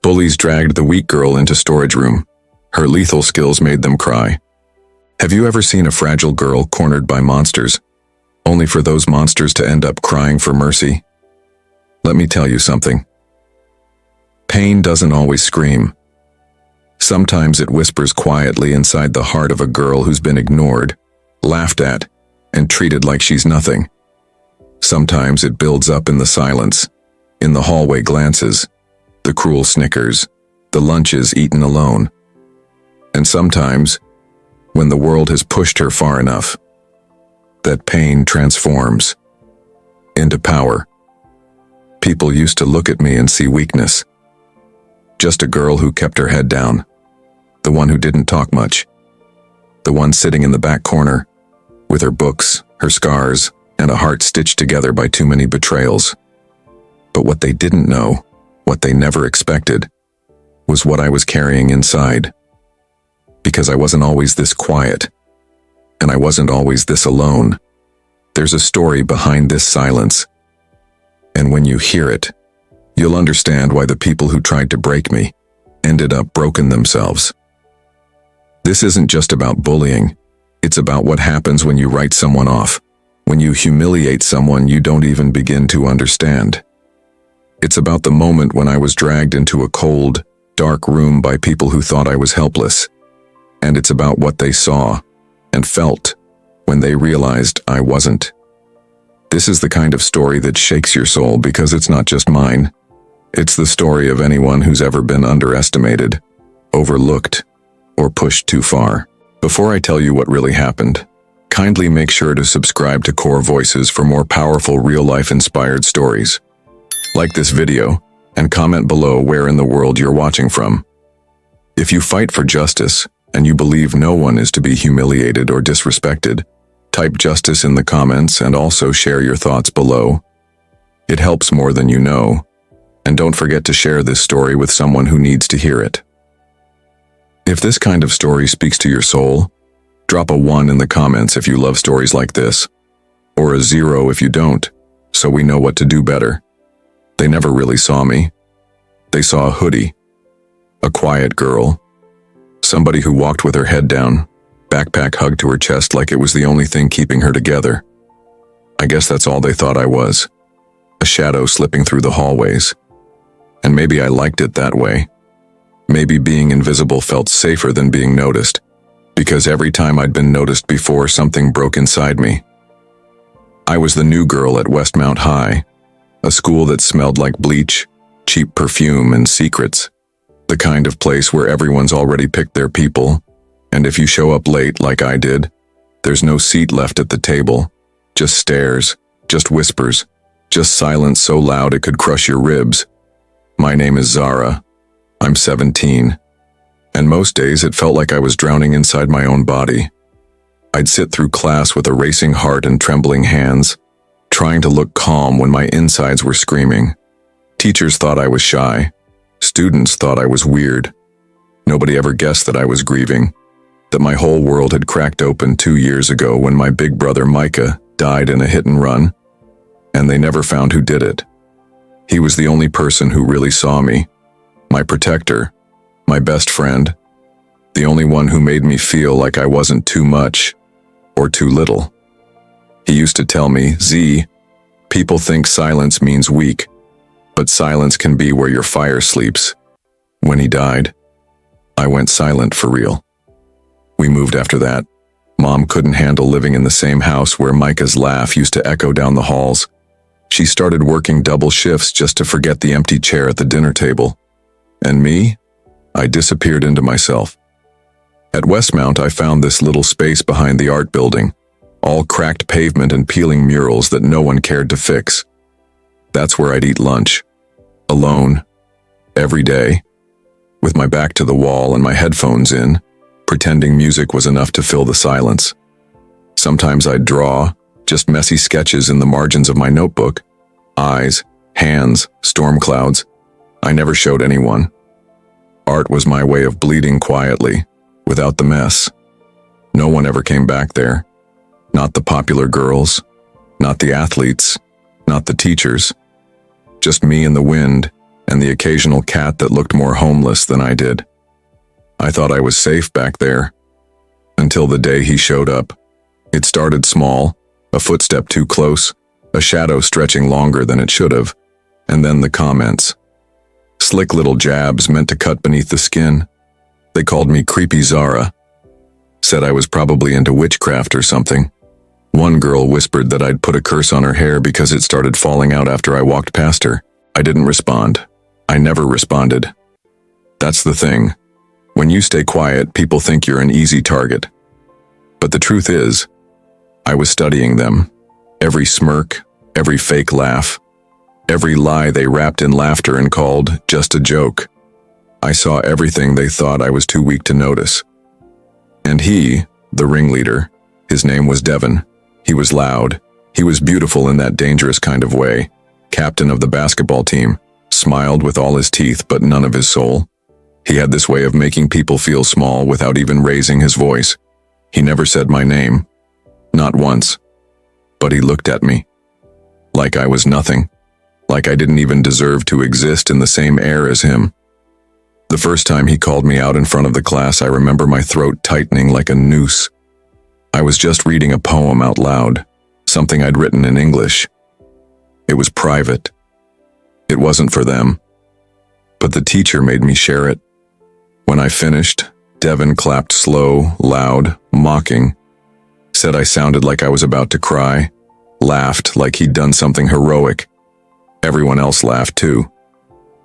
Bullies dragged the weak girl into storage room. Her lethal skills made them cry. Have you ever seen a fragile girl cornered by monsters, only for those monsters to end up crying for mercy? Let me tell you something. Pain doesn't always scream. Sometimes it whispers quietly inside the heart of a girl who's been ignored, laughed at, and treated like she's nothing. Sometimes it builds up in the silence, in the hallway glances, the cruel snickers, the lunches eaten alone. And sometimes, when the world has pushed her far enough, that pain transforms into power. People used to look at me and see weakness. Just a girl who kept her head down, the one who didn't talk much, the one sitting in the back corner, with her books, her scars, and a heart stitched together by too many betrayals. But what they didn't know, what they never expected, was what I was carrying inside. Because I wasn't always this quiet, and I wasn't always this alone. There's a story behind this silence. And when you hear it, you'll understand why the people who tried to break me ended up broken themselves. This isn't just about bullying. It's about what happens when you write someone off, when you humiliate someone you don't even begin to understand. It's about the moment when I was dragged into a cold, dark room by people who thought I was helpless. And it's about what they saw and felt when they realized I wasn't. This is the kind of story that shakes your soul because it's not just mine. It's the story of anyone who's ever been underestimated, overlooked, or pushed too far. Before I tell you what really happened, kindly make sure to subscribe to Core Voices for more powerful real-life inspired stories. Like this video, and comment below where in the world you're watching from. If you fight for justice, and you believe no one is to be humiliated or disrespected, type justice in the comments and also share your thoughts below. It helps more than you know. And don't forget to share this story with someone who needs to hear it. If this kind of story speaks to your soul, drop a 1 in the comments if you love stories like this, or a 0 if you don't, so we know what to do better. They never really saw me. They saw a hoodie, a quiet girl, somebody who walked with her head down, backpack hugged to her chest like it was the only thing keeping her together. I guess that's all they thought I was, a shadow slipping through the hallways. And maybe I liked it that way. Maybe being invisible felt safer than being noticed, because every time I'd been noticed before, something broke inside me. I was the new girl at Westmount High, a school that smelled like bleach, cheap perfume, and secrets. The kind of place where everyone's already picked their people, and if you show up late like I did, there's no seat left at the table, just stares, just whispers, just silence so loud it could crush your ribs. My name is Zara. I'm 17. And most days it felt like I was drowning inside my own body. I'd sit through class with a racing heart and trembling hands, trying to look calm when my insides were screaming. Teachers thought I was shy. Students thought I was weird. Nobody ever guessed that I was grieving, that my whole world had cracked open 2 years ago when my big brother Micah died in a hit and run, and they never found who did it. He was the only person who really saw me, my protector, my best friend, the only one who made me feel like I wasn't too much or too little. He used to tell me, Z, people think silence means weak, but silence can be where your fire sleeps. When he died, I went silent for real. We moved after that. Mom couldn't handle living in the same house where Micah's laugh used to echo down the halls. She started working double shifts just to forget the empty chair at the dinner table. And me? I disappeared into myself. At Westmount, I found this little space behind the art building, all cracked pavement and peeling murals that no one cared to fix. That's where I'd eat lunch, alone, every day, with my back to the wall and my headphones in, pretending music was enough to fill the silence. Sometimes I'd draw, just messy sketches in the margins of my notebook. Eyes, hands, storm clouds. I never showed anyone. Art was my way of bleeding quietly, without the mess. No one ever came back there. Not the popular girls, not the athletes, not the teachers. Just me and the wind, and the occasional cat that looked more homeless than I did. I thought I was safe back there, until the day he showed up. It started small, a footstep too close, a shadow stretching longer than it should have, and then the comments. Slick little jabs meant to cut beneath the skin. They called me Creepy Zara, said I was probably into witchcraft or something. One girl whispered that I'd put a curse on her hair because it started falling out after I walked past her. I didn't respond. I never responded. That's the thing. When you stay quiet, people think you're an easy target. But the truth is, I was studying them. Every smirk, every fake laugh, every lie they wrapped in laughter and called just a joke. I saw everything they thought I was too weak to notice. And he, the ringleader, his name was Devin. He was loud. He was beautiful in that dangerous kind of way. Captain of the basketball team, smiled with all his teeth but none of his soul. He had this way of making people feel small without even raising his voice. He never said my name. Not once. But he looked at me. Like I was nothing. Like I didn't even deserve to exist in the same air as him. The first time he called me out in front of the class, I remember my throat tightening like a noose. I was just reading a poem out loud, something I'd written in English. It was private. It wasn't for them. But the teacher made me share it. When I finished, Devin clapped slow, loud, mocking, said I sounded like I was about to cry, laughed like he'd done something heroic. Everyone else laughed too.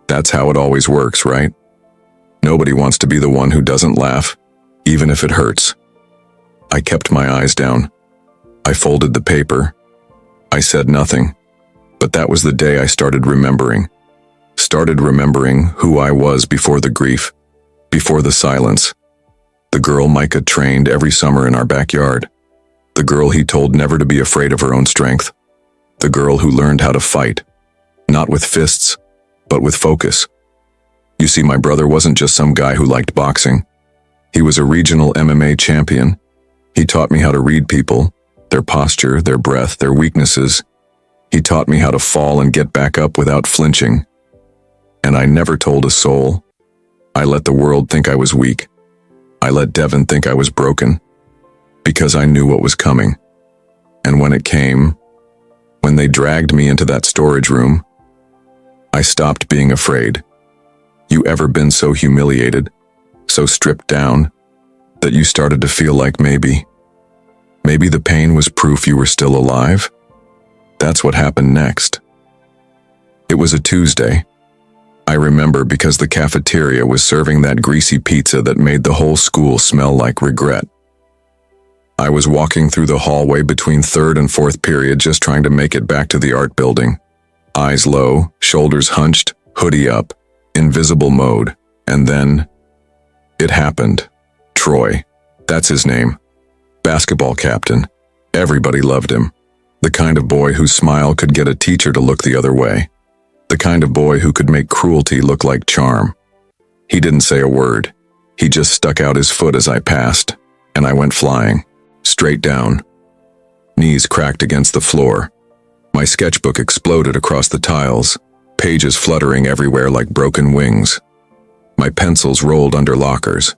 That's how it always works, right? Nobody wants to be the one who doesn't laugh, even if it hurts. I kept my eyes down. I folded the paper. I said nothing. But that was the day I started remembering. Started remembering who I was before the grief, before the silence. The girl Micah trained every summer in our backyard. The girl he told never to be afraid of her own strength. The girl who learned how to fight, not with fists, but with focus. You see, my brother wasn't just some guy who liked boxing. He was a regional MMA champion. He taught me how to read people, their posture, their breath, their weaknesses. He taught me how to fall and get back up without flinching. And I never told a soul. I let the world think I was weak. I let Devin think I was broken. Because I knew what was coming. And when it came, when they dragged me into that storage room, I stopped being afraid. You ever been so humiliated, so stripped down, that you started to feel like maybe the pain was proof you were still alive? That's what happened next. It was a Tuesday. I remember because the cafeteria was serving that greasy pizza that made the whole school smell like regret. I was walking through the hallway between third and fourth period just trying to make it back to the art building. Eyes low, shoulders hunched, hoodie up, invisible mode. And then, it happened. Troy. That's his name. Basketball captain. Everybody loved him. The kind of boy whose smile could get a teacher to look the other way. The kind of boy who could make cruelty look like charm. He didn't say a word. He just stuck out his foot as I passed, and I went flying. Straight down. Knees cracked against the floor. My sketchbook exploded across the tiles, pages fluttering everywhere like broken wings. My pencils rolled under lockers,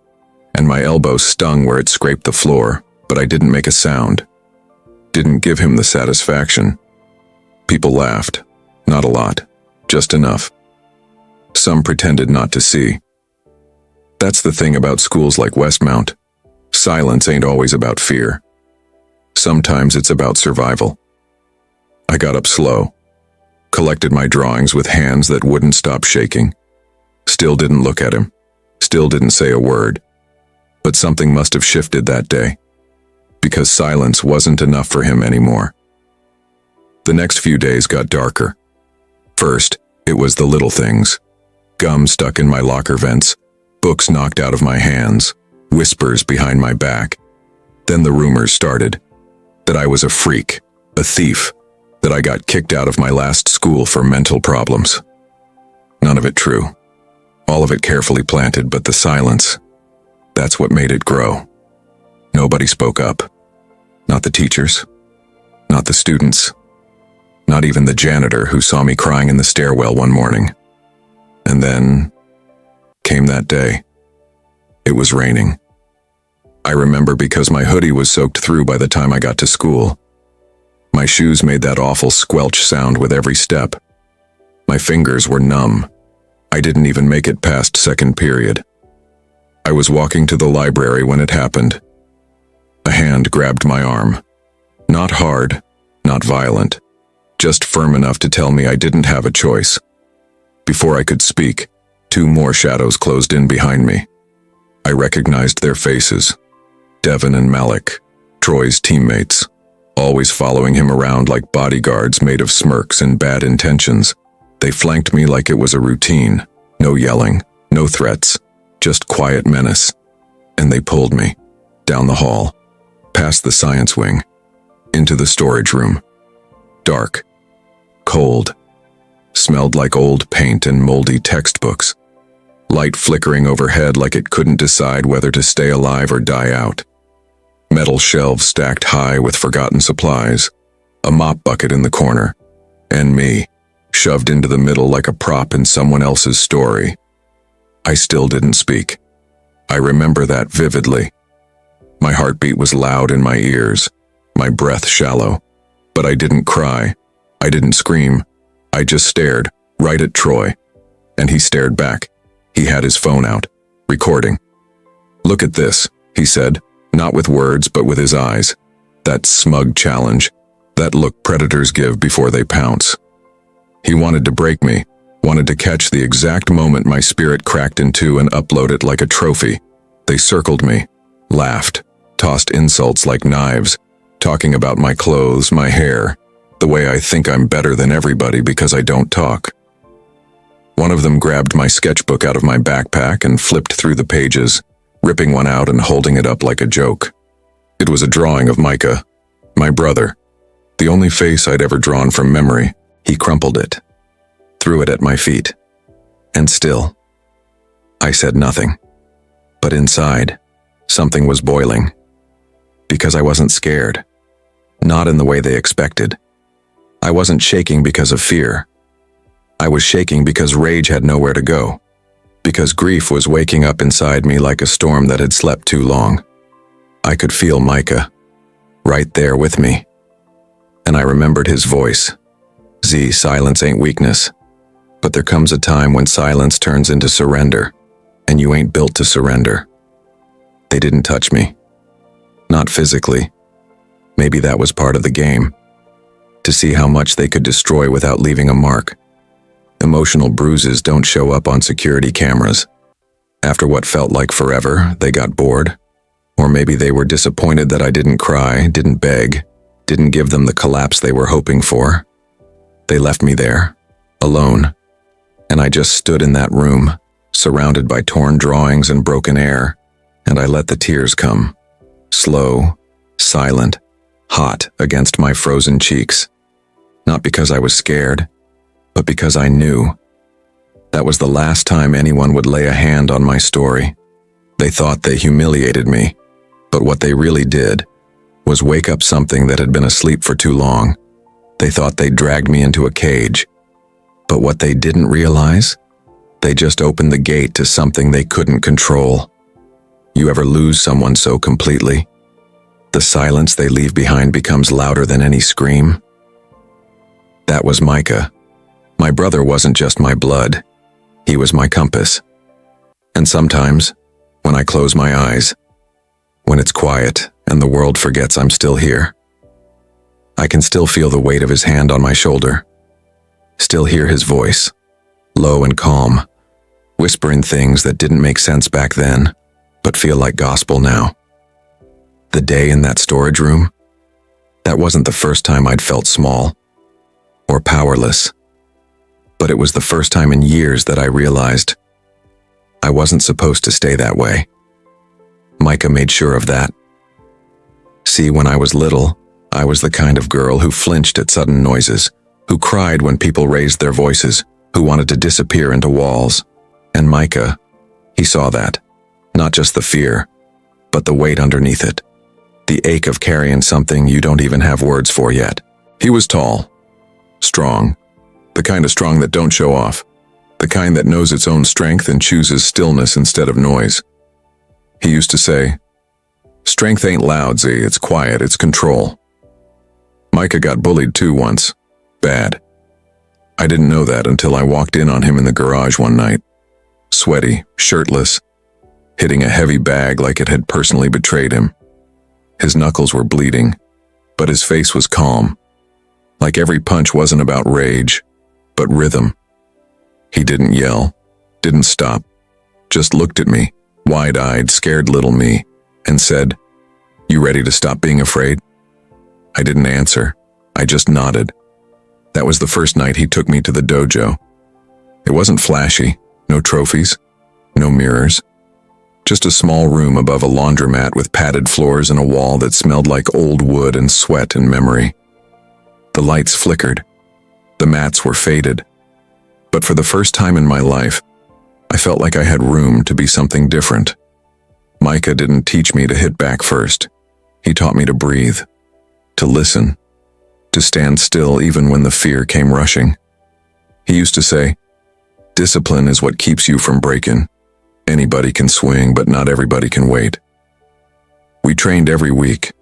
and my elbow stung where it scraped the floor, but I didn't make a sound. Didn't give him the satisfaction. People laughed. Not a lot. Just enough. Some pretended not to see. That's the thing about schools like Westmount. Silence ain't always about fear. Sometimes it's about survival. I got up slow, collected my drawings with hands that wouldn't stop shaking. Still didn't look at him. Still didn't say a word. But something must have shifted that day, because silence wasn't enough for him anymore. The next few days got darker. First, it was the little things. Gum stuck in my locker vents, books knocked out of my hands, whispers behind my back. Then the rumors started. That I was a freak, a thief, that I got kicked out of my last school for mental problems. None of it true. All of it carefully planted, but the silence, that's what made it grow. Nobody spoke up. Not the teachers. Not the students. Not even the janitor who saw me crying in the stairwell one morning. And then came that day. It was raining. I remember because my hoodie was soaked through by the time I got to school. My shoes made that awful squelch sound with every step. My fingers were numb. I didn't even make it past second period. I was walking to the library when it happened. A hand grabbed my arm. Not hard, not violent, just firm enough to tell me I didn't have a choice. Before I could speak, 2 more shadows closed in behind me. I recognized their faces. Devin and Malik, Troy's teammates, always following him around like bodyguards made of smirks and bad intentions. They flanked me like it was a routine. No yelling, no threats, just quiet menace. And they pulled me, down the hall, past the science wing, into the storage room. Dark, cold, smelled like old paint and moldy textbooks. Light flickering overhead like it couldn't decide whether to stay alive or die out. Metal shelves stacked high with forgotten supplies, a mop bucket in the corner, and me, shoved into the middle like a prop in someone else's story. I still didn't speak. I remember that vividly. My heartbeat was loud in my ears, my breath shallow, but I didn't cry. I didn't scream. I just stared, right at Troy, and he stared back. He had his phone out, recording. "Look at this," he said, not with words but with his eyes. That smug challenge, that look predators give before they pounce. He wanted to break me, wanted to catch the exact moment my spirit cracked in two and upload it like a trophy. They circled me, laughed, tossed insults like knives, talking about my clothes, my hair, the way I think I'm better than everybody because I don't talk. One of them grabbed my sketchbook out of my backpack and flipped through the pages, ripping one out and holding it up like a joke. It was a drawing of Micah, my brother, the only face I'd ever drawn from memory. He crumpled it, threw it at my feet, and still, I said nothing. But inside, something was boiling. Because I wasn't scared. Not in the way they expected. I wasn't shaking because of fear. I was shaking because rage had nowhere to go. Because grief was waking up inside me like a storm that had slept too long. I could feel Micah, right there with me. And I remembered his voice. Z, silence ain't weakness. But there comes a time when silence turns into surrender, and you ain't built to surrender. They didn't touch me. Not physically. Maybe that was part of the game. To see how much they could destroy without leaving a mark. Emotional bruises don't show up on security cameras. After what felt like forever, they got bored. Or maybe they were disappointed that I didn't cry, didn't beg, didn't give them the collapse they were hoping for. They left me there, alone. And I just stood in that room, surrounded by torn drawings and broken air, and I let the tears come. Slow, silent, hot against my frozen cheeks. Not because I was scared, but because I knew. That was the last time anyone would lay a hand on my story. They thought they humiliated me, but what they really did was wake up something that had been asleep for too long. They thought they dragged me into a cage, but what they didn't realize, they just opened the gate to something they couldn't control. You ever lose someone so completely? The silence they leave behind becomes louder than any scream. That was Micah. My brother wasn't just my blood. He was my compass. And sometimes, when I close my eyes, when it's quiet and the world forgets I'm still here, I can still feel the weight of his hand on my shoulder. Still hear his voice, low and calm, whispering things that didn't make sense back then, but feel like gospel now. The day in that storage room, that wasn't the first time I'd felt small or powerless. But it was the first time in years that I realized I wasn't supposed to stay that way. Micah made sure of that. See, when I was little, I was the kind of girl who flinched at sudden noises, who cried when people raised their voices, who wanted to disappear into walls. And Micah, he saw that. Not just the fear, but the weight underneath it. The ache of carrying something you don't even have words for yet. He was tall, strong, the kind of strong that don't show off. the kind that knows its own strength and chooses stillness instead of noise. He used to say, "Strength ain't loud, Z, it's quiet, it's control." Micah got bullied too once. Bad. I didn't know that until I walked in on him in the garage one night. Sweaty, shirtless, hitting a heavy bag like it had personally betrayed him. His knuckles were bleeding, but his face was calm. Like every punch wasn't about rage, but rhythm. He didn't yell, didn't stop, just looked at me, wide-eyed, scared little me, and said, "You ready to stop being afraid?" I didn't answer. I just nodded. That was the first night he took me to the dojo. It wasn't flashy, no trophies, no mirrors. Just a small room above a laundromat with padded floors and a wall that smelled like old wood and sweat and memory. The lights flickered. The mats were faded. But for the first time in my life, I felt like I had room to be something different. Micah didn't teach me to hit back first. He taught me to breathe, to listen, to stand still even when the fear came rushing. He used to say, "Discipline is what keeps you from breaking. Anybody can swing, but not everybody can wait." We trained every week,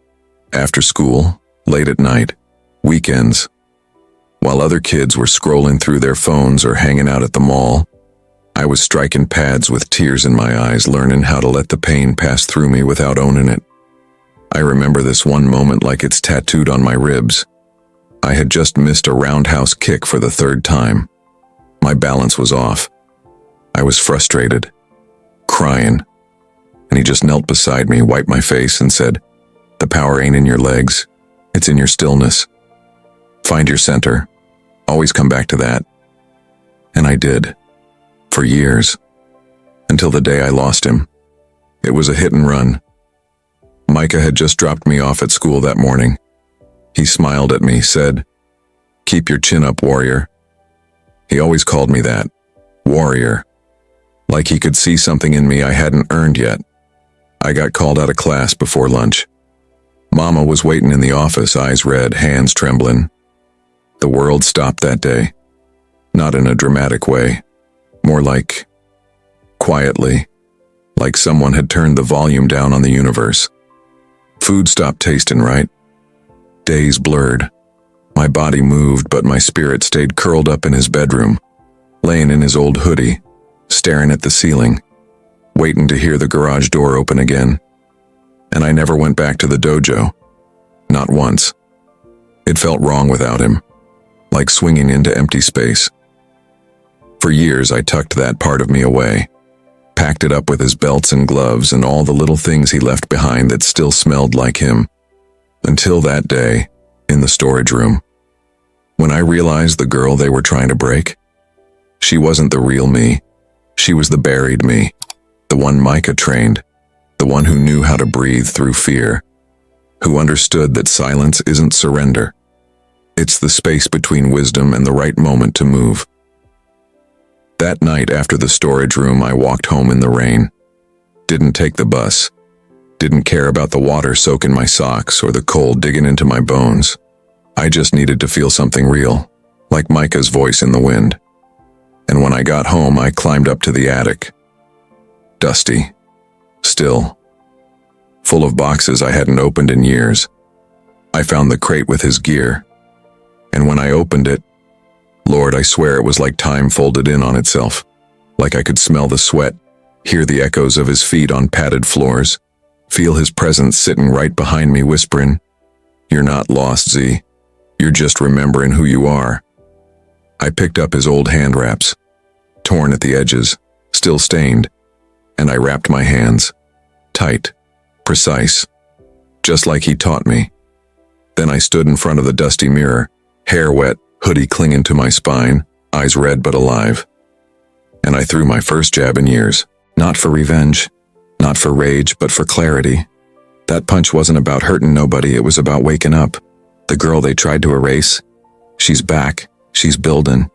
after school, late at night, weekends. While other kids were scrolling through their phones or hanging out at the mall, I was striking pads with tears in my eyes, learning how to let the pain pass through me without owning it. I remember this one moment like it's tattooed on my ribs. I had just missed a roundhouse kick for the third time. My balance was off. I was frustrated, crying, and he just knelt beside me, wiped my face, and said, "The power ain't in your legs, it's in your stillness. Find your center. Always come back to that." And I did. For years. Until the day I lost him. It was a hit and run. Micah had just dropped me off at school that morning. He smiled at me, said, "Keep your chin up, warrior." He always called me that, warrior. Like he could see something in me I hadn't earned yet. I got called out of class before lunch. Mama was waiting in the office, eyes red, hands trembling. The world stopped that day. Not in a dramatic way. More like, quietly, like someone had turned the volume down on the universe. Food stopped tasting right. Days blurred. My body moved, but my spirit stayed curled up in his bedroom, laying in his old hoodie, staring at the ceiling, waiting to hear the garage door open again. And I never went back to the dojo. Not once. It felt wrong without him, like swinging into empty space. For years, I tucked that part of me away, packed it up with his belts and gloves and all the little things he left behind that still smelled like him. Until that day, in the storage room, when I realized the girl they were trying to break, she wasn't the real me. She was the buried me, the one Micah trained, the one who knew how to breathe through fear, who understood that silence isn't surrender. It's the space between wisdom and the right moment to move. That night after the storage room, I walked home in the rain. Didn't take the bus. Didn't care about the water soaking my socks or the cold digging into my bones. I just needed to feel something real, like Micah's voice in the wind. And when I got home, I climbed up to the attic. Dusty. Still. Full of boxes I hadn't opened in years. I found the crate with his gear. And when I opened it, Lord, I swear it was like time folded in on itself. Like I could smell the sweat, hear the echoes of his feet on padded floors, feel his presence sitting right behind me whispering, "You're not lost, Z. You're just remembering who you are." I picked up his old hand wraps, torn at the edges, still stained, and I wrapped my hands, tight, precise, just like he taught me. Then I stood in front of the dusty mirror, hair wet, hoodie clinging to my spine, eyes red but alive. And I threw my first jab in years, not for revenge, not for rage, but for clarity. That punch wasn't about hurting nobody, it was about waking up. The girl they tried to erase, she's back, she's building,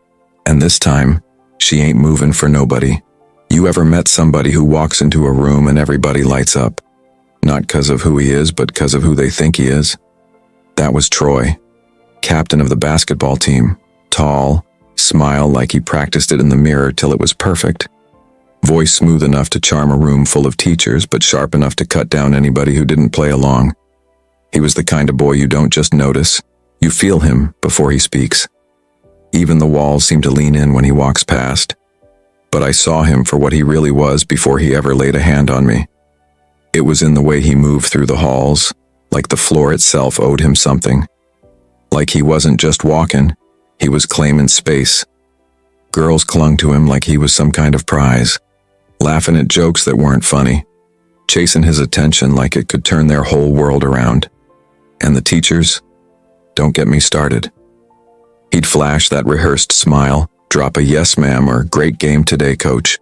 and this time, she ain't moving for nobody. You ever met somebody who walks into a room and everybody lights up? Not 'cause of who he is, but 'cause of who they think he is? That was Troy, captain of the basketball team, tall, Smile like he practiced it in the mirror till it was perfect. Voice smooth enough to charm a room full of teachers, but sharp enough to cut down anybody who didn't play along. He was the kind of boy you don't just notice, you feel him before he speaks. Even the walls seem to lean in when he walks past. But I saw him for what he really was before he ever laid a hand on me. It was in the way he moved through the halls, like the floor itself owed him something. Like he wasn't just walking, he was claiming space. Girls clung to him like he was some kind of prize, laughing at jokes that weren't funny, chasing his attention like it could turn their whole world around. And the teachers? Don't get me started. He'd flash that rehearsed smile, drop a yes ma'am or great game today, coach,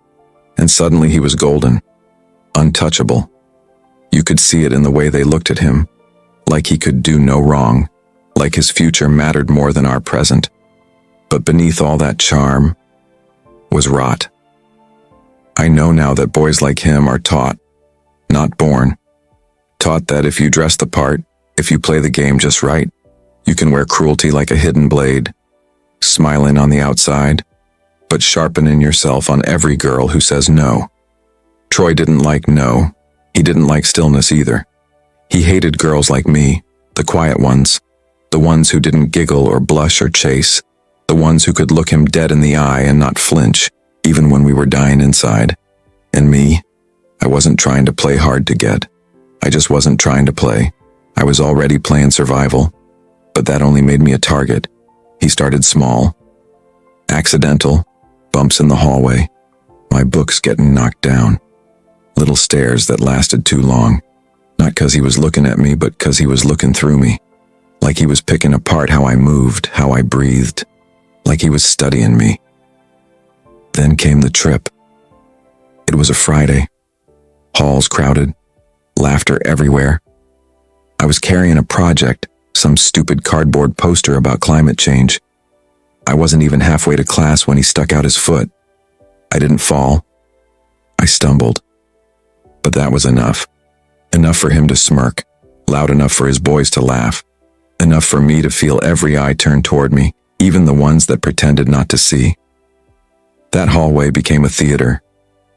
and suddenly he was golden, untouchable. You could see it in the way they looked at him, like he could do no wrong, like his future mattered more than our present. But beneath all that charm was rot. I know now that boys like him are taught, not born. Taught that if you dress the part, if you play the game just right, you can wear cruelty like a hidden blade, smiling on the outside, but sharpening yourself on every girl who says no. Troy didn't like no. He didn't like stillness either. He hated girls like me, the quiet ones, the ones who didn't giggle or blush or chase, the ones who could look him dead in the eye and not flinch, even when we were dying inside. And me, I wasn't trying to play hard to get. I just wasn't trying to play. I was already playing survival, but that only made me a target. He started small. Accidental, bumps in the hallway, my books getting knocked down. Little stares that lasted too long, not 'cause he was looking at me, but 'cause he was looking through me. Like he was picking apart how I moved, how I breathed, like he was studying me. Then came the trip. It was a Friday. Halls crowded, laughter everywhere. I was carrying a project, some stupid cardboard poster about climate change. I wasn't even halfway to class when he stuck out his foot. I didn't fall. I stumbled. But that was enough. Enough for him to smirk, loud enough for his boys to laugh, enough for me to feel every eye turn toward me, even the ones that pretended not to see. That hallway became a theater,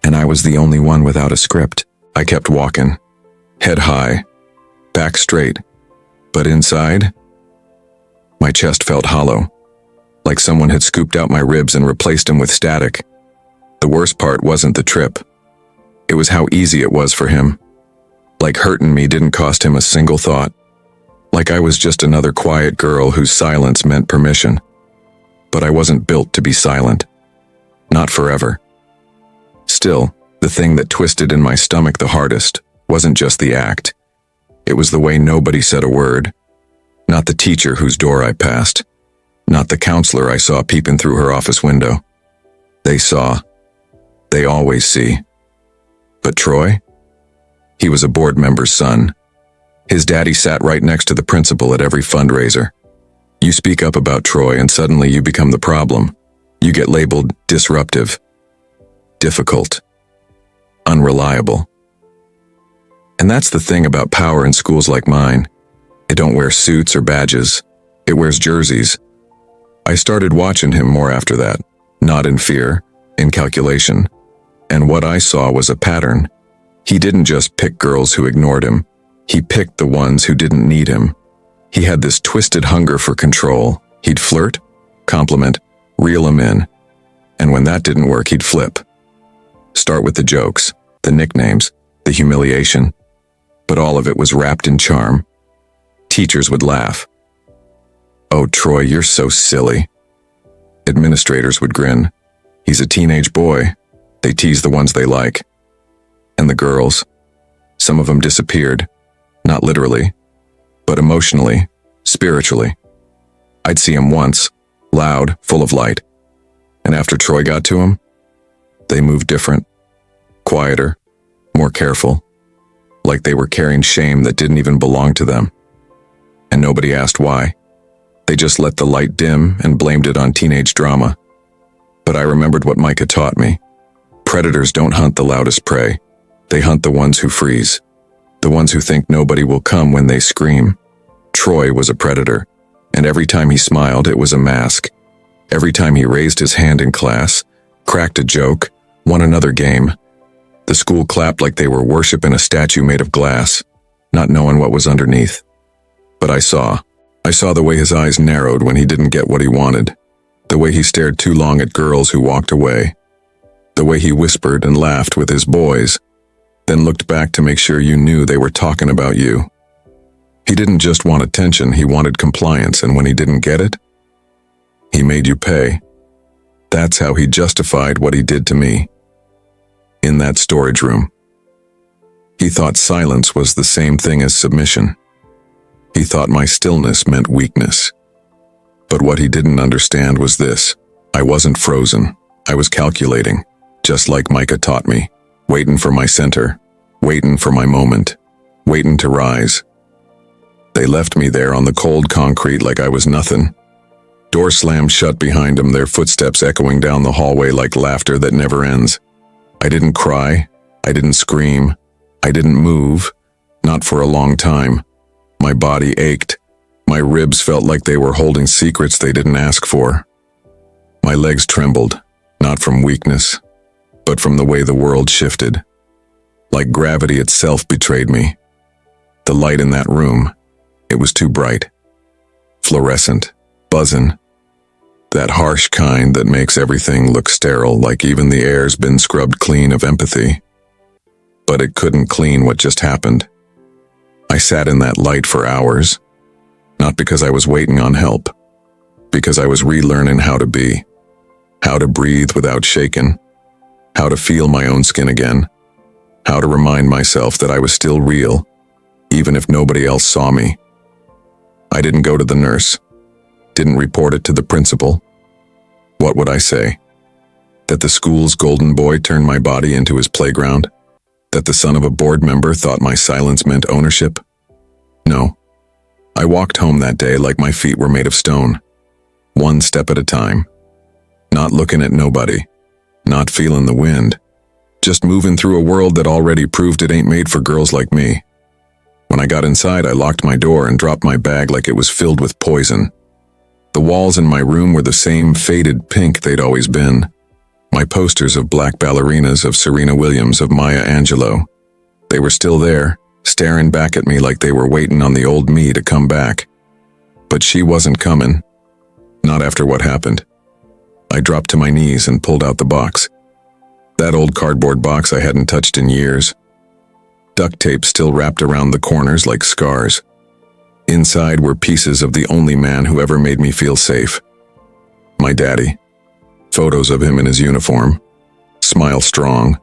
and I was the only one without a script. I kept walking, head high, back straight, but inside, my chest felt hollow, like someone had scooped out my ribs and replaced them with static. The worst part wasn't the trip. It was how easy it was for him. Like hurting me didn't cost him a single thought. Like I was just another quiet girl whose silence meant permission. But I wasn't built to be silent. Not forever. Still, the thing that twisted in my stomach the hardest wasn't just the act. It was the way nobody said a word. Not the teacher whose door I passed. Not the counselor I saw peeping through her office window. They saw. They always see. But Troy? He was a board member's son. His daddy sat right next to the principal at every fundraiser. You speak up about Troy and suddenly you become the problem. You get labeled disruptive, difficult, unreliable. And that's the thing about power in schools like mine. It don't wear suits or badges. It wears jerseys. I started watching him more after that, not in fear, in calculation. And what I saw was a pattern. He didn't just pick girls who ignored him. He picked the ones who didn't need him. He had this twisted hunger for control. He'd flirt, compliment, reel him in. And when that didn't work, he'd flip. Start with the jokes, the nicknames, the humiliation. But all of it was wrapped in charm. Teachers would laugh. "Oh, Troy, you're so silly." Administrators would grin. "He's a teenage boy." They tease the ones they like. And the girls, some of them disappeared, not literally, but emotionally, spiritually. I'd see him once, loud, full of light. And after Troy got to him, they moved different, quieter, more careful, like they were carrying shame that didn't even belong to them. And nobody asked why. They just let the light dim and blamed it on teenage drama. But I remembered what Micah taught me. Predators don't hunt the loudest prey. They hunt the ones who freeze. The ones who think nobody will come when they scream. Troy was a predator, and every time he smiled, it was a mask. Every time he raised his hand in class, cracked a joke, won another game, the school clapped like they were worshiping a statue made of glass, not knowing what was underneath. But I saw the way his eyes narrowed when he didn't get what he wanted, the way he stared too long at girls who walked away, the way he whispered and laughed with his boys, then looked back to make sure you knew they were talking about you. He didn't just want attention, he wanted compliance, and when he didn't get it, he made you pay. That's how he justified what he did to me. In that storage room. He thought silence was the same thing as submission. He thought my stillness meant weakness. But what he didn't understand was this. I wasn't frozen. I was calculating, just like Micah taught me, waiting for my center, waiting for my moment, waiting to rise. They left me there on the cold concrete like I was nothing. Door slammed shut behind him, their footsteps echoing down the hallway like laughter that never ends. I didn't cry. I didn't scream. I didn't move. Not for a long time. My body ached. My ribs felt like they were holding secrets they didn't ask for. My legs trembled, not from weakness, but from the way the world shifted. Like gravity itself betrayed me. The light in that room, it was too bright. Fluorescent, buzzing. That harsh kind that makes everything look sterile, like even the air's been scrubbed clean of empathy. But it couldn't clean what just happened. I sat in that light for hours, not because I was waiting on help, because I was relearning how to be, how to breathe without shaking, how to feel my own skin again, how to remind myself that I was still real, even if nobody else saw me. I didn't go to the nurse, didn't report it to the principal. What would I say? That the school's golden boy turned my body into his playground? That the son of a board member thought my silence meant ownership? No. I walked home that day like my feet were made of stone, one step at a time, not looking at nobody, not feeling the wind, just moving through a world that already proved it ain't made for girls like me. When I got inside, I locked my door and dropped my bag like it was filled with poison. The walls in my room were the same faded pink they'd always been. My posters of black ballerinas, of Serena Williams, of Maya Angelou. They were still there, staring back at me like they were waiting on the old me to come back. But she wasn't coming. Not after what happened. I dropped to my knees and pulled out the box. That old cardboard box I hadn't touched in years. Duct tape still wrapped around the corners like scars. Inside were pieces of the only man who ever made me feel safe. My daddy. Photos of him in his uniform. Smile strong.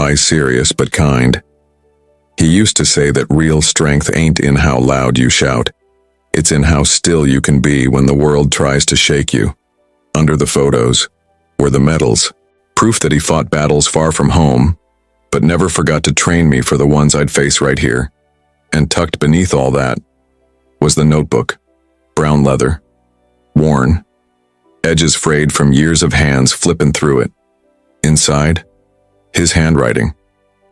Eyes serious but kind. He used to say that real strength ain't in how loud you shout. It's in how still you can be when the world tries to shake you. Under the photos were the medals, proof that he fought battles far from home, but never forgot to train me for the ones I'd face right here. And tucked beneath all that was the notebook, brown leather, worn, edges frayed from years of hands flipping through it. Inside, his handwriting,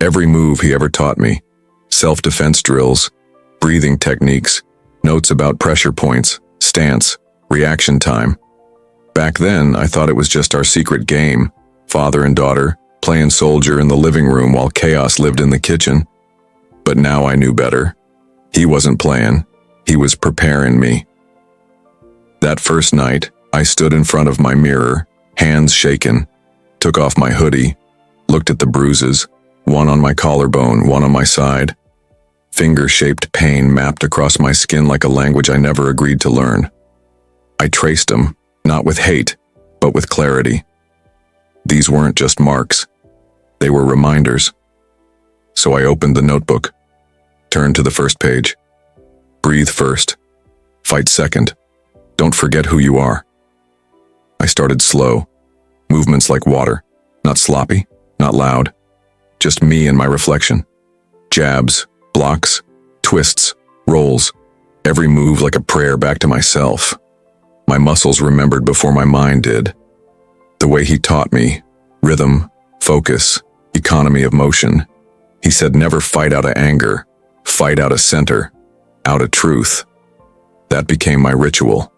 every move he ever taught me, self-defense drills, breathing techniques, notes about pressure points, stance, reaction time. Back then, I thought it was just our secret game, father and daughter, playing soldier in the living room while chaos lived in the kitchen. But now I knew better. He wasn't playing. He was preparing me. That first night, I stood in front of my mirror, hands shaking, took off my hoodie, looked at the bruises, one on my collarbone, one on my side. Finger-shaped pain mapped across my skin like a language I never agreed to learn. I traced them, not with hate, but with clarity. These weren't just marks. They were reminders. So I opened the notebook, turned to the first page. Breathe first. Fight second. Don't forget who you are. I started slow, movements like water, not sloppy, not loud, just me and my reflection. Jabs, blocks, twists, rolls, every move like a prayer back to myself. My muscles remembered before my mind did. The way he taught me, rhythm, focus, economy of motion. He said never fight out of anger, fight out of center, out of truth. That became my ritual.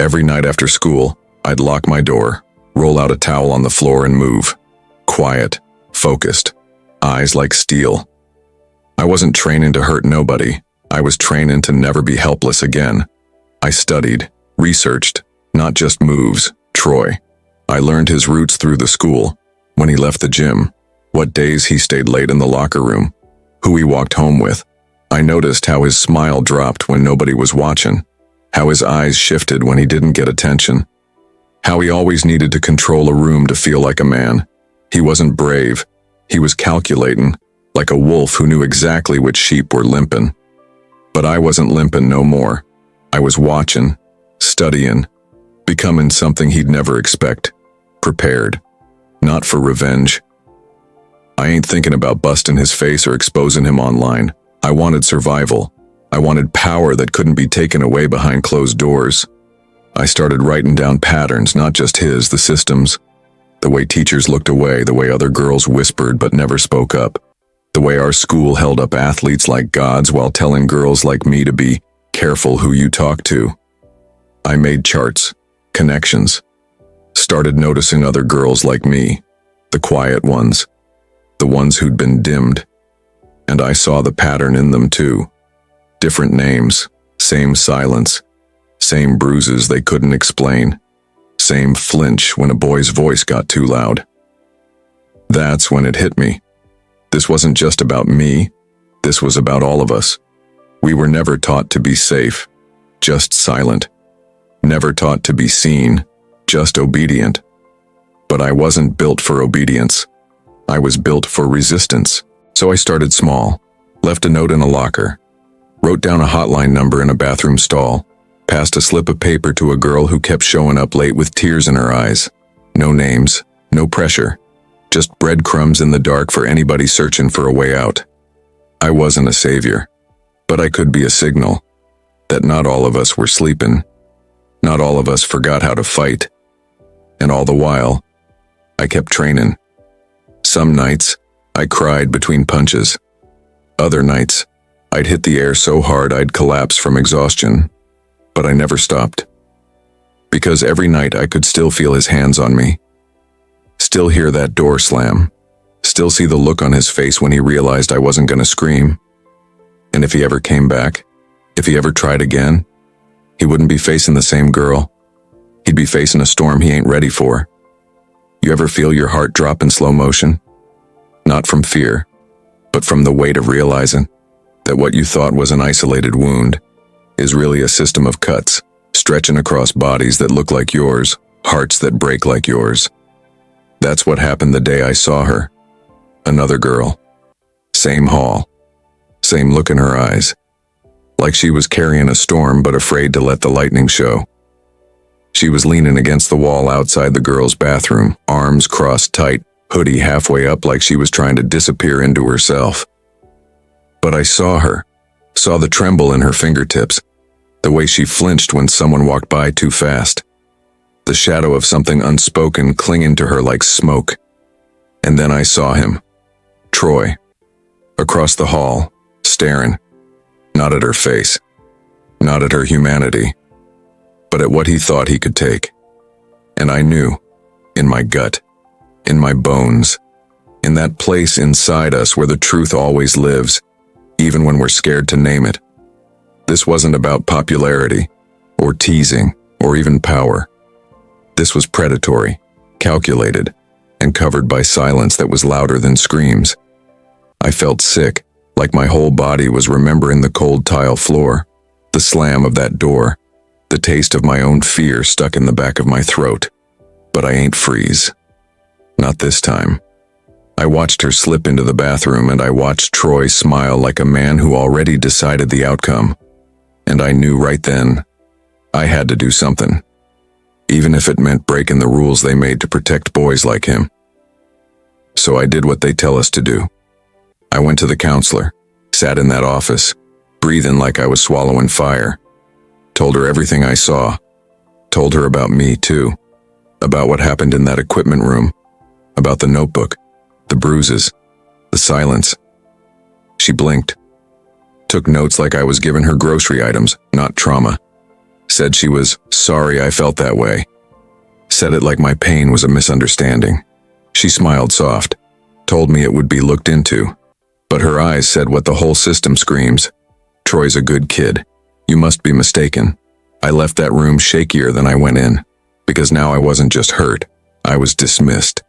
Every night after school, I'd lock my door, roll out a towel on the floor and move. Quiet, focused, eyes like steel. I wasn't training to hurt nobody. I was training to never be helpless again. I studied, researched, not just moves, Troy. I learned his roots through the school, when he left the gym, what days he stayed late in the locker room, who he walked home with. I noticed how his smile dropped when nobody was watching, how his eyes shifted when he didn't get attention, how he always needed to control a room to feel like a man. He wasn't brave, he was calculating, like a wolf who knew exactly which sheep were limping. But I wasn't limping no more. I was watching, studying, becoming something he'd never expect, prepared, not for revenge. I ain't thinking about busting his face or exposing him online. I wanted survival. I wanted power that couldn't be taken away behind closed doors. I started writing down patterns, not just his, the system's. The way teachers looked away, the way other girls whispered but never spoke up. The way our school held up athletes like gods while telling girls like me to be careful who you talk to. I made charts, connections, started noticing other girls like me, the quiet ones, the ones who'd been dimmed. And I saw the pattern in them too. Different names, same silence, same bruises they couldn't explain, same flinch when a boy's voice got too loud. That's when it hit me. This wasn't just about me, this was about all of us. We were never taught to be safe, just silent. Never taught to be seen, just obedient. But I wasn't built for obedience. I was built for resistance. So I started small, left a note in a locker, wrote down a hotline number in a bathroom stall, passed a slip of paper to a girl who kept showing up late with tears in her eyes. No names, no pressure, just breadcrumbs in the dark for anybody searching for a way out. I wasn't a savior, but I could be a signal that not all of us were sleeping. Not all of us forgot how to fight. And all the while, I kept training. Some nights, I cried between punches. Other nights, I'd hit the air so hard I'd collapse from exhaustion. But I never stopped. Because every night I could still feel his hands on me. Still hear that door slam. Still see the look on his face when he realized I wasn't gonna scream. And if he ever came back, if he ever tried again, he wouldn't be facing the same girl. He'd be facing a storm he ain't ready for. You ever feel your heart drop in slow motion? Not from fear, but from the weight of realizing that what you thought was an isolated wound is really a system of cuts, stretching across bodies that look like yours, hearts that break like yours. That's what happened the day I saw her. Another girl. Same hall. Same look in her eyes. Like she was carrying a storm but afraid to let the lightning show. She was leaning against the wall outside the girls' bathroom, arms crossed tight, hoodie halfway up like she was trying to disappear into herself. But I saw her, saw the tremble in her fingertips, the way she flinched when someone walked by too fast, the shadow of something unspoken clinging to her like smoke. And then I saw him, Troy, across the hall, staring, not at her face, not at her humanity, but at what he thought he could take. And I knew, in my gut, in my bones, in that place inside us where the truth always lives, even when we're scared to name it. This wasn't about popularity, or teasing, or even power. This was predatory, calculated, and covered by silence that was louder than screams. I felt sick, like my whole body was remembering the cold tile floor, the slam of that door, the taste of my own fear stuck in the back of my throat. But I ain't freeze. Not this time. I watched her slip into the bathroom and I watched Troy smile like a man who already decided the outcome. And I knew right then, I had to do something. Even if it meant breaking the rules they made to protect boys like him. So I did what they tell us to do. I went to the counselor, sat in that office, breathing like I was swallowing fire. Told her everything I saw. Told her about me too. About what happened in that equipment room. About the notebook, the bruises, the silence. She blinked. Took notes like I was giving her grocery items, not trauma. Said she was sorry I felt that way. Said it like my pain was a misunderstanding. She smiled soft, told me it would be looked into. But her eyes said what the whole system screams. Troy's a good kid. You must be mistaken. I left that room shakier than I went in, because now I wasn't just hurt, I was dismissed.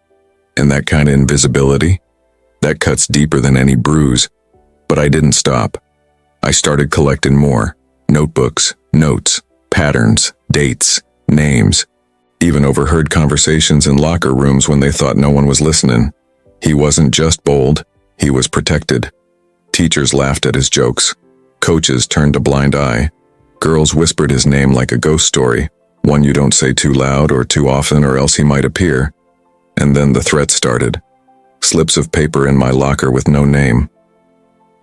And that kind of invisibility, that cuts deeper than any bruise. But I didn't stop. I started collecting more. Notebooks, notes, patterns, dates, names. Even overheard conversations in locker rooms when they thought no one was listening. He wasn't just bold, he was protected. Teachers laughed at his jokes. Coaches turned a blind eye. Girls whispered his name like a ghost story, one you don't say too loud or too often or else he might appear. And then the threats started. Slips of paper in my locker with no name.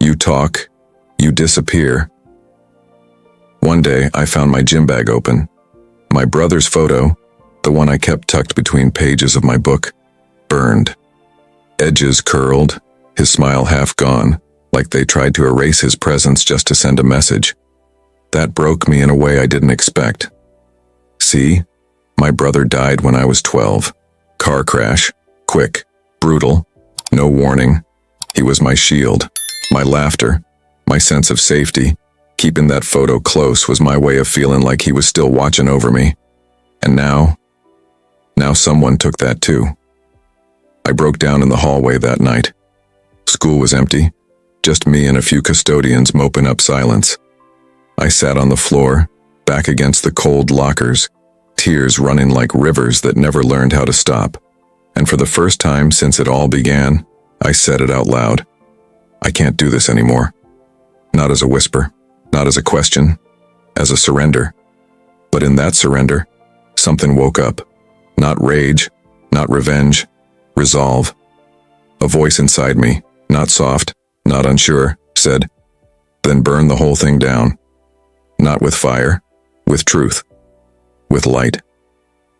You talk, you disappear. One day, I found my gym bag open. My brother's photo, the one I kept tucked between pages of my book, burned. Edges curled, his smile half gone, like they tried to erase his presence just to send a message. That broke me in a way I didn't expect. See, my brother died when I was 12. Car crash, quick, brutal, no warning. He was my shield, my laughter, my sense of safety. Keeping that photo close was my way of feeling like he was still watching over me. And now someone took that too. I broke down in the hallway that night. School was empty, just me and a few custodians moping up silence. I sat on the floor, back against the cold lockers, tears running like rivers that never learned how to stop. And for the first time since it all began, I said it out loud. I can't do this anymore. Not as a whisper, not as a question, as a surrender. But in that surrender, something woke up. Not rage, not revenge, resolve. A voice inside me, not soft, not unsure, said, then burn the whole thing down. Not with fire, with truth, with light,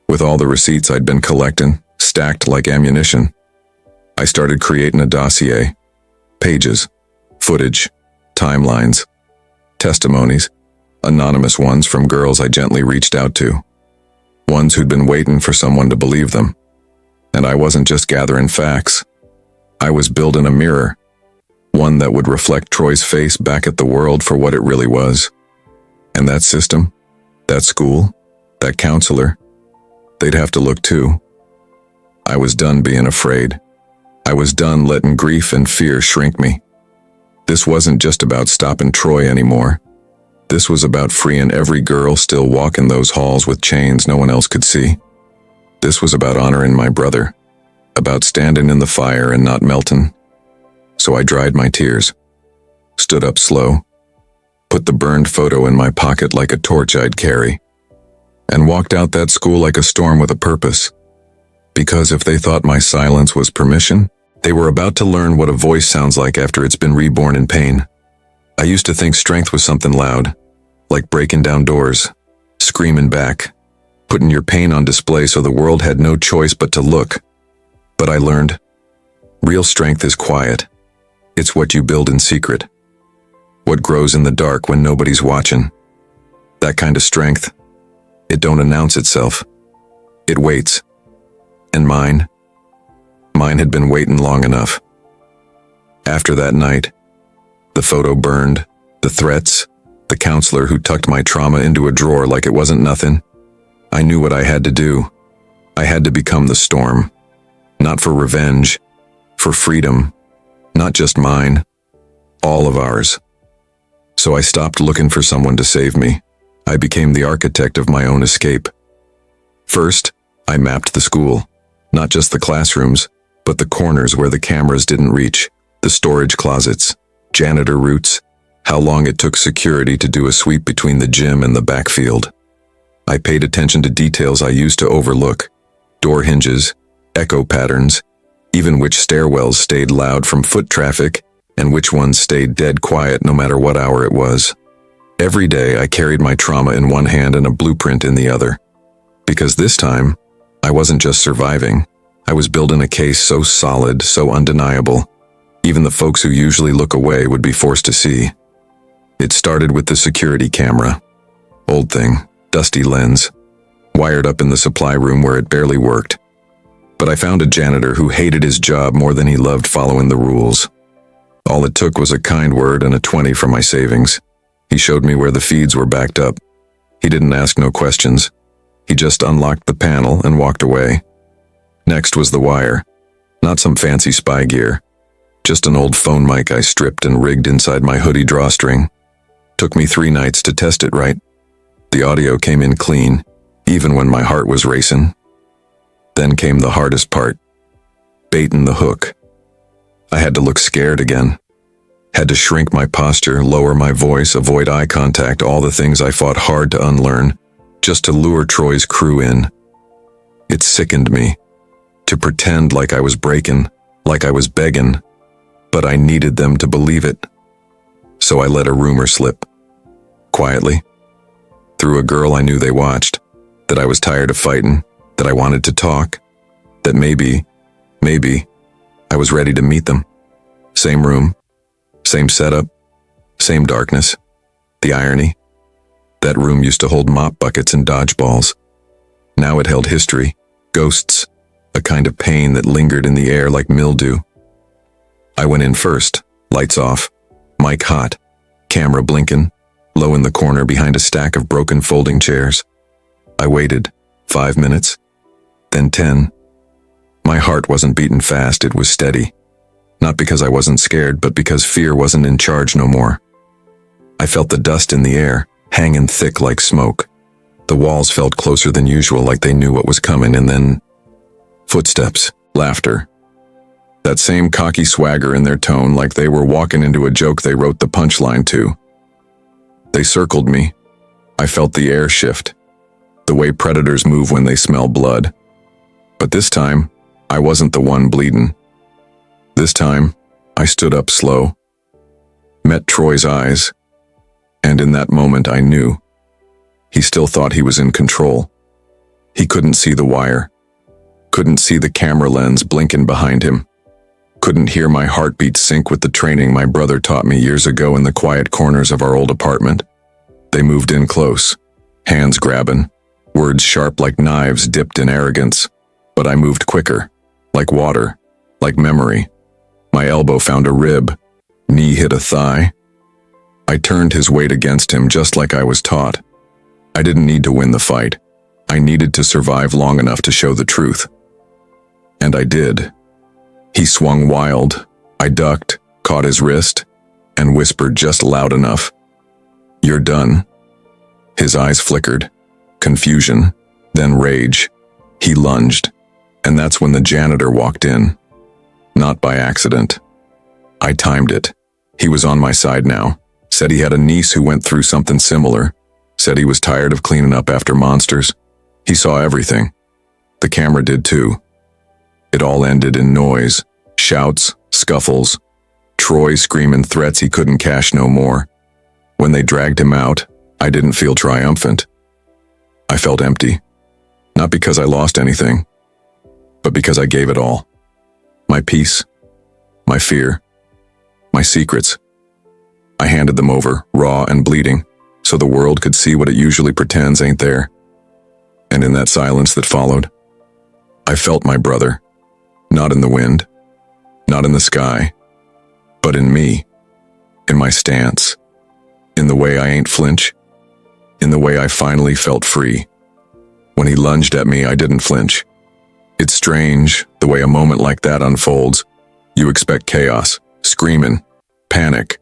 with all the receipts I'd been collecting, stacked like ammunition. I started creating a dossier, pages, footage, timelines, testimonies, anonymous ones from girls I gently reached out to, ones who'd been waiting for someone to believe them. And I wasn't just gathering facts. I was building a mirror, one that would reflect Troy's face back at the world for what it really was. And that system, that school, that counselor, they'd have to look too. I was done being afraid. I was done letting grief and fear shrink me. This wasn't just about stopping Troy anymore. This was about freeing every girl still walking those halls with chains no one else could see. This was about honoring my brother, about standing in the fire and not melting. So I dried my tears, stood up slow, put the burned photo in my pocket like a torch I'd carry, and walked out that school like a storm with a purpose. Because if they thought my silence was permission, they were about to learn what a voice sounds like after it's been reborn in pain. I used to think strength was something loud, like breaking down doors, screaming back, putting your pain on display so the world had no choice but to look. But I learned, real strength is quiet. It's what you build in secret. What grows in the dark when nobody's watching. That kind of strength, it don't announce itself. It waits. And mine had been waiting long enough. After that night, the photo burned, the threats, the counselor who tucked my trauma into a drawer like it wasn't nothing. I knew what I had to do. I had to become the storm. Not for revenge, for freedom. Not just mine, all of ours. So I stopped looking for someone to save me. I became the architect of my own escape. First, I mapped the school, not just the classrooms, but the corners where the cameras didn't reach, the storage closets, janitor routes, how long it took security to do a sweep between the gym and the backfield. I paid attention to details I used to overlook, door hinges, echo patterns, even which stairwells stayed loud from foot traffic and which ones stayed dead quiet no matter what hour it was. Every day I carried my trauma in one hand and a blueprint in the other. Because this time, I wasn't just surviving. I was building a case so solid, so undeniable. Even the folks who usually look away would be forced to see. It started with the security camera. Old thing, dusty lens. wired up in the supply room where it barely worked. But I found a janitor who hated his job more than he loved following the rules. All it took was a kind word and a 20 from my savings. He showed me where the feeds were backed up. He didn't ask no questions. He just unlocked the panel and walked away. Next was the wire. Not some fancy spy gear. Just an old phone mic I stripped and rigged inside my hoodie drawstring. Took me 3 nights to test it right. The audio came in clean, even when my heart was racing. Then came the hardest part. Baiting the hook. I had to look scared again. Had to shrink my posture, lower my voice, avoid eye contact, all the things I fought hard to unlearn, just to lure Troy's crew in. It sickened me. To pretend like I was breaking, like I was begging, but I needed them to believe it. So I let a rumor slip. Quietly. Through a girl I knew they watched. That I was tired of fighting, that I wanted to talk, that maybe, I was ready to meet them. Same room, same setup, same darkness. The irony. That room used to hold mop buckets and dodgeballs. Now it held history, ghosts, a kind of pain that lingered in the air like mildew. I went in first, lights off, mic hot, camera blinking, low in the corner behind a stack of broken folding chairs. I waited, 5 minutes, then 10. My heart wasn't beating fast, it was steady. Not because I wasn't scared, but because fear wasn't in charge no more. I felt the dust in the air, hanging thick like smoke. The walls felt closer than usual, like they knew what was coming, and then footsteps, laughter. That same cocky swagger in their tone, like they were walking into a joke they wrote the punchline to. They circled me. I felt the air shift. The way predators move when they smell blood. But this time, I wasn't the one bleeding. This time, I stood up slow, met Troy's eyes, and in that moment I knew. He still thought he was in control. He couldn't see the wire, couldn't see the camera lens blinking behind him, couldn't hear my heartbeat sync with the training my brother taught me years ago in the quiet corners of our old apartment. They moved in close, hands grabbing, words sharp like knives dipped in arrogance, but I moved quicker, like water, like memory. My elbow found a rib, knee hit a thigh. I turned his weight against him just like I was taught. I didn't need to win the fight. I needed to survive long enough to show the truth. And I did. He swung wild. I ducked, caught his wrist, and whispered just loud enough. "You're done." His eyes flickered. Confusion, then rage. He lunged, and that's when the janitor walked in. Not by accident. I timed it. He was on my side now. Said he had a niece who went through something similar. Said he was tired of cleaning up after monsters. He saw everything. The camera did too. It all ended in noise, shouts, scuffles. Troy screaming threats he couldn't cash no more. When they dragged him out, I didn't feel triumphant. I felt empty. Not because I lost anything, but because I gave it all. My peace, my fear, my secrets. I handed them over, raw and bleeding, so the world could see what it usually pretends ain't there. And in that silence that followed, I felt my brother, not in the wind, not in the sky, but in me, in my stance, in the way I ain't flinch, in the way I finally felt free. When he lunged at me, I didn't flinch. It's strange, the way a moment like that unfolds. You expect chaos, screaming, panic,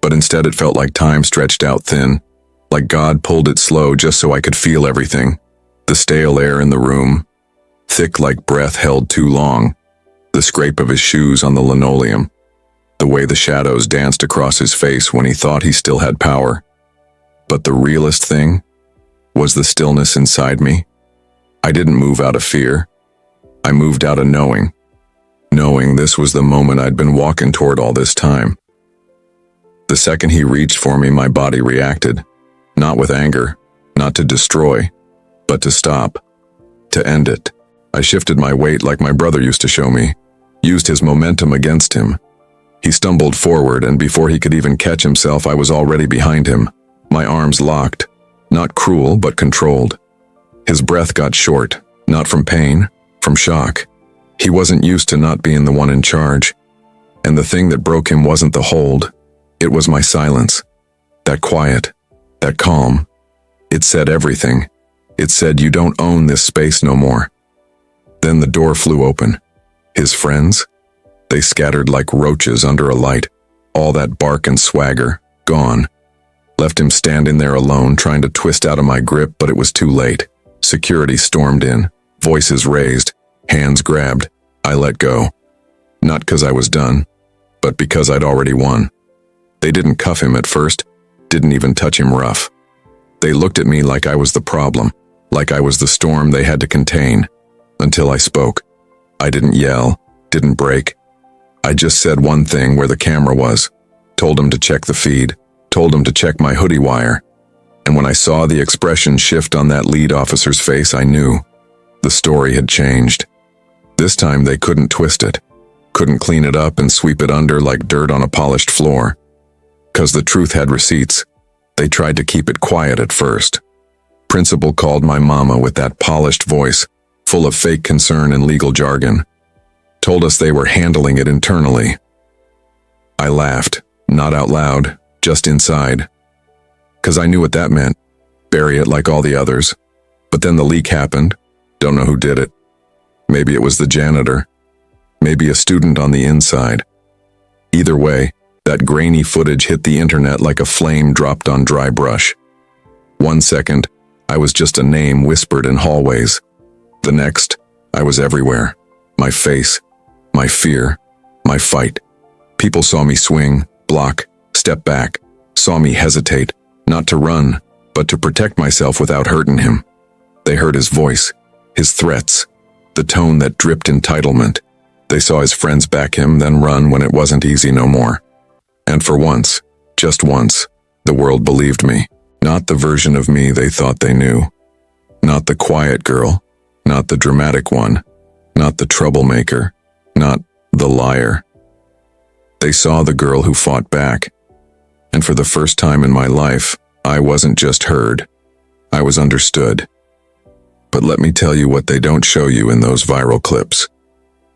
but instead it felt like time stretched out thin, like God pulled it slow just so I could feel everything. The stale air in the room, thick like breath held too long, the scrape of his shoes on the linoleum, the way the shadows danced across his face when he thought he still had power. But the realest thing was the stillness inside me. I didn't move out of fear. I moved out of knowing this was the moment I'd been walking toward all this time. The second he reached for me, my body reacted, not with anger, not to destroy, but to stop, to end it. I shifted my weight like my brother used to show me, used his momentum against him. He stumbled forward, and before he could even catch himself, I was already behind him, my arms locked, not cruel but controlled. His breath got short, not from pain, from shock. He wasn't used to not being the one in charge. And the thing that broke him wasn't the hold. It was my silence. That quiet, that calm. It said everything. It said, you don't own this space no more. Then the door flew open. His friends? They scattered like roaches under a light. All that bark and swagger, gone. Left him standing there alone, trying to twist out of my grip, but it was too late. Security stormed in, voices raised, hands grabbed. I let go. Not because I was done, but because I'd already won. They didn't cuff him at first, didn't even touch him rough. They looked at me like I was the problem, like I was the storm they had to contain. Until I spoke. I didn't yell, didn't break. I just said one thing where the camera was, told him to check the feed, told him to check my hoodie wire. And when I saw the expression shift on that lead officer's face, I knew the story had changed. This time they couldn't twist it, couldn't clean it up and sweep it under like dirt on a polished floor. 'Cause the truth had receipts. They tried to keep it quiet at first. Principal called my mama with that polished voice, full of fake concern and legal jargon. Told us they were handling it internally. I laughed, not out loud, just inside. 'Cause I knew what that meant. Bury it like all the others. But then the leak happened. Don't know who did it. Maybe it was the janitor. Maybe a student on the inside. Either way, that grainy footage hit the internet like a flame dropped on dry brush. 1 second, I was just a name whispered in hallways. The next, I was everywhere. My face, my fear, my fight. People saw me swing, block, step back, saw me hesitate, not to run, but to protect myself without hurting him. They heard his voice, his threats, the tone that dripped entitlement. They saw his friends back him, then run when it wasn't easy no more. And for once, just once, the world believed me. Not the version of me they thought they knew. Not the quiet girl, not the dramatic one, not the troublemaker, not the liar. They saw the girl who fought back. And for the first time in my life, I wasn't just heard. I was understood. But let me tell you what they don't show you in those viral clips.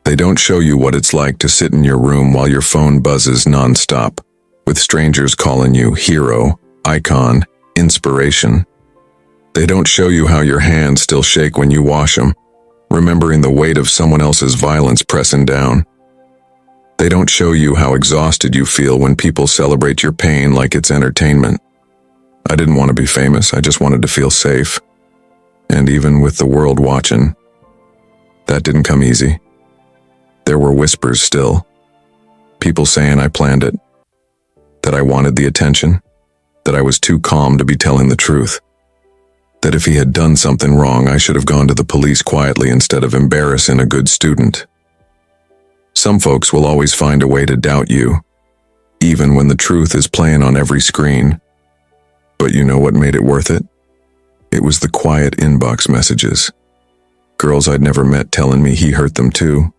They don't show you what it's like to sit in your room while your phone buzzes nonstop, with strangers calling you hero, icon, inspiration. They don't show you how your hands still shake when you wash them, remembering the weight of someone else's violence pressing down. They don't show you how exhausted you feel when people celebrate your pain like it's entertainment. I didn't want to be famous, I just wanted to feel safe. And even with the world watching, that didn't come easy. There were whispers still. People saying I planned it, that I wanted the attention, that I was too calm to be telling the truth, that if he had done something wrong, I should have gone to the police quietly instead of embarrassing a good student. Some folks will always find a way to doubt you, even when the truth is playing on every screen. But you know what made it worth it? It was the quiet inbox messages. Girls I'd never met telling me he hurt them too.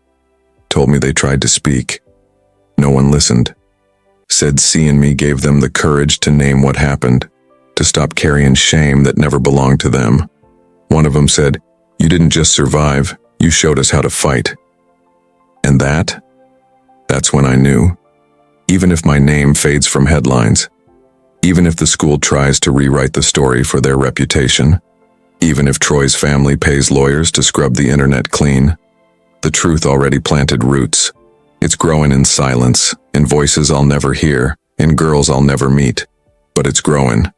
Told me they tried to speak. No one listened. Said seeing me gave them the courage to name what happened, to stop carrying shame that never belonged to them. One of them said, "You didn't just survive, you showed us how to fight." And that's when I knew. Even if my name fades from headlines, even if the school tries to rewrite the story for their reputation, even if Troy's family pays lawyers to scrub the internet clean, the truth already planted roots. It's growing in silence, in voices I'll never hear, in girls I'll never meet. But it's growing.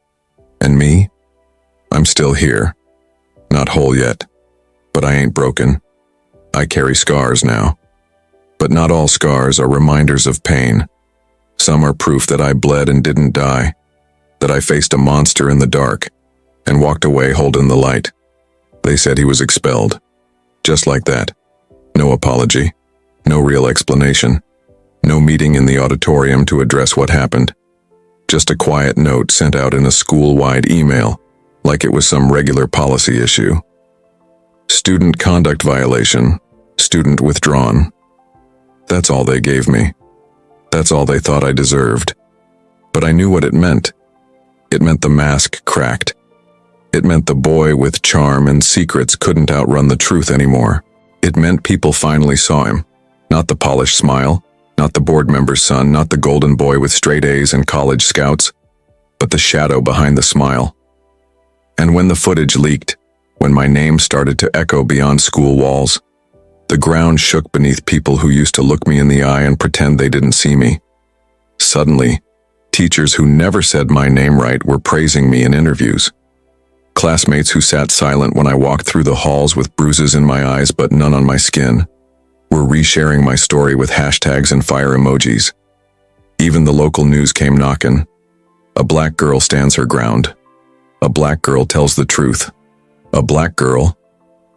And me? I'm still here. Not whole yet. But I ain't broken. I carry scars now. But not all scars are reminders of pain. Some are proof that I bled and didn't die. That I faced a monster in the dark and walked away holding the light. They said he was expelled. Just like that. No apology. No real explanation. No meeting in the auditorium to address what happened. Just a quiet note sent out in a school-wide email, like it was some regular policy issue. Student conduct violation. Student withdrawn. That's all they gave me. That's all they thought I deserved. But I knew what it meant. It meant the mask cracked. It meant the boy with charm and secrets couldn't outrun the truth anymore. It meant people finally saw him. Not the polished smile, not the board member's son, not the golden boy with straight A's and college scouts, but the shadow behind the smile. And when the footage leaked, when my name started to echo beyond school walls, the ground shook beneath people who used to look me in the eye and pretend they didn't see me. Suddenly, teachers who never said my name right were praising me in interviews. Classmates who sat silent when I walked through the halls with bruises in my eyes but none on my skin were resharing my story with hashtags and fire emojis. Even the local news came knocking. A black girl stands her ground. A black girl tells the truth. A black girl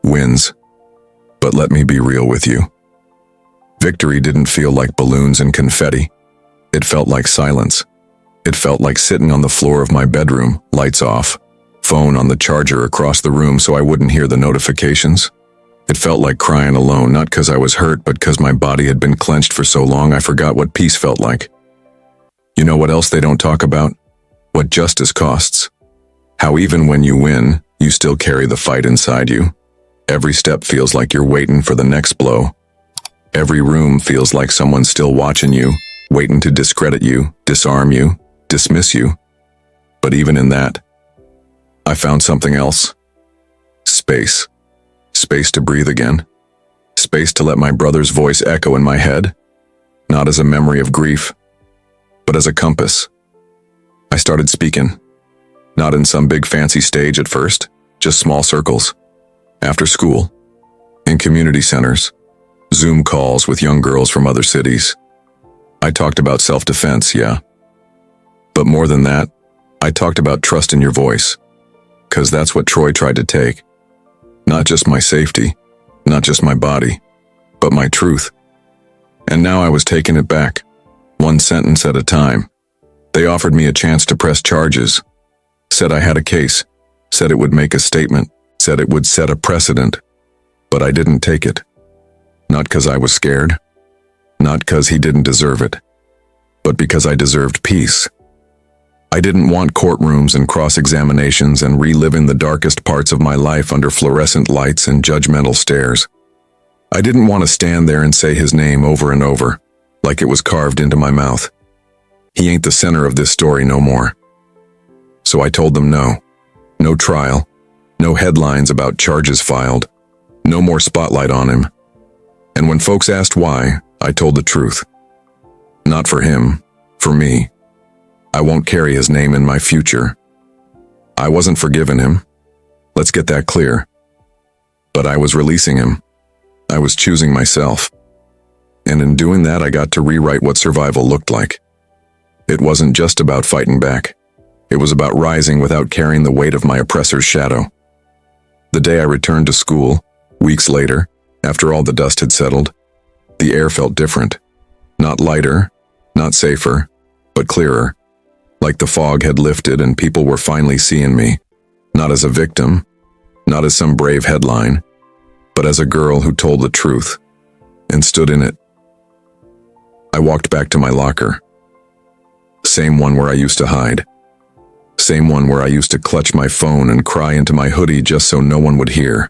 wins. But let me be real with you. Victory didn't feel like balloons and confetti. It felt like silence. It felt like sitting on the floor of my bedroom, lights off, phone on the charger across the room so I wouldn't hear the notifications. It felt like crying alone, not because I was hurt, but because my body had been clenched for so long I forgot what peace felt like. You know what else they don't talk about? What justice costs. How even when you win, you still carry the fight inside you. Every step feels like you're waiting for the next blow. Every room feels like someone's still watching you, waiting to discredit you, disarm you, dismiss you. But even in that, I found something else. Space. Space to breathe again. Space to let my brother's voice echo in my head, not as a memory of grief, but as a compass. I started speaking, not in some big fancy stage at first, just small circles. After school, in community centers, Zoom calls with young girls from other cities. I talked about self-defense, yeah. But more than that, I talked about trust in your voice, because that's what Troy tried to take. Not just my safety, not just my body, but my truth. And now I was taking it back, one sentence at a time. They offered me a chance to press charges, said I had a case, said it would make a statement, said it would set a precedent, but I didn't take it. Not because I was scared, not because he didn't deserve it, but because I deserved peace. I didn't want courtrooms and cross-examinations and reliving the darkest parts of my life under fluorescent lights and judgmental stares. I didn't want to stand there and say his name over and over, like it was carved into my mouth. He ain't the center of this story no more. So I told them no. No trial. No headlines about charges filed. No more spotlight on him. And when folks asked why, I told the truth. Not for him, for me. I won't carry his name in my future. I wasn't forgiving him. Let's get that clear. But I was releasing him. I was choosing myself. And in doing that, I got to rewrite what survival looked like. It wasn't just about fighting back. It was about rising without carrying the weight of my oppressor's shadow. The day I returned to school, weeks later, after all the dust had settled, the air felt different. Not lighter, not safer, but clearer. Like the fog had lifted and people were finally seeing me, not as a victim, not as some brave headline, but as a girl who told the truth and stood in it. I walked back to my locker. Same one where I used to hide. Same one where I used to clutch my phone and cry into my hoodie just so no one would hear.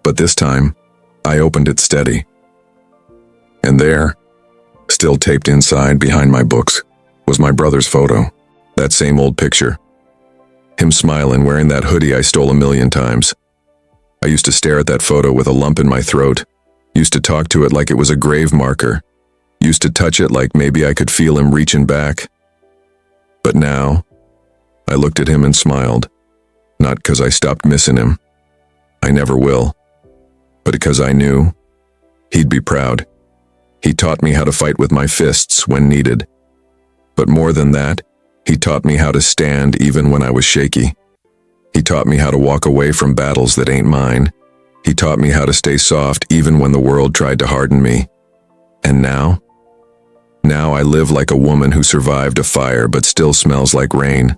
But this time, I opened it steady. And there, still taped inside behind my books, was my brother's photo. That same old picture. Him smiling, wearing that hoodie I stole 1,000,000 times. I used to stare at that photo with a lump in my throat. Used to talk to it like it was a grave marker. Used to touch it like maybe I could feel him reaching back. But now, I looked at him and smiled. Not because I stopped missing him. I never will. But because I knew he'd be proud. He taught me how to fight with my fists when needed. But more than that, he taught me how to stand even when I was shaky. He taught me how to walk away from battles that ain't mine. He taught me how to stay soft even when the world tried to harden me. And now I live like a woman who survived a fire but still smells like rain.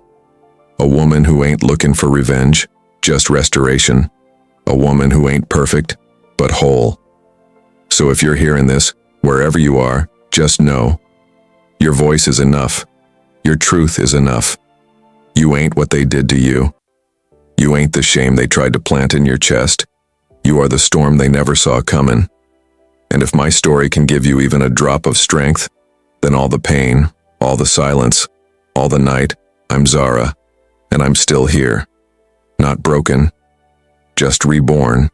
A woman who ain't looking for revenge, just restoration. A woman who ain't perfect, but whole. So if you're hearing this, wherever you are, just know, your voice is enough. Your truth is enough. You ain't what they did to you. You ain't the shame they tried to plant in your chest. You are the storm they never saw coming. And if my story can give you even a drop of strength, then all the pain, all the silence, all the night, I'm Zara, and I'm still here. Not broken, just reborn.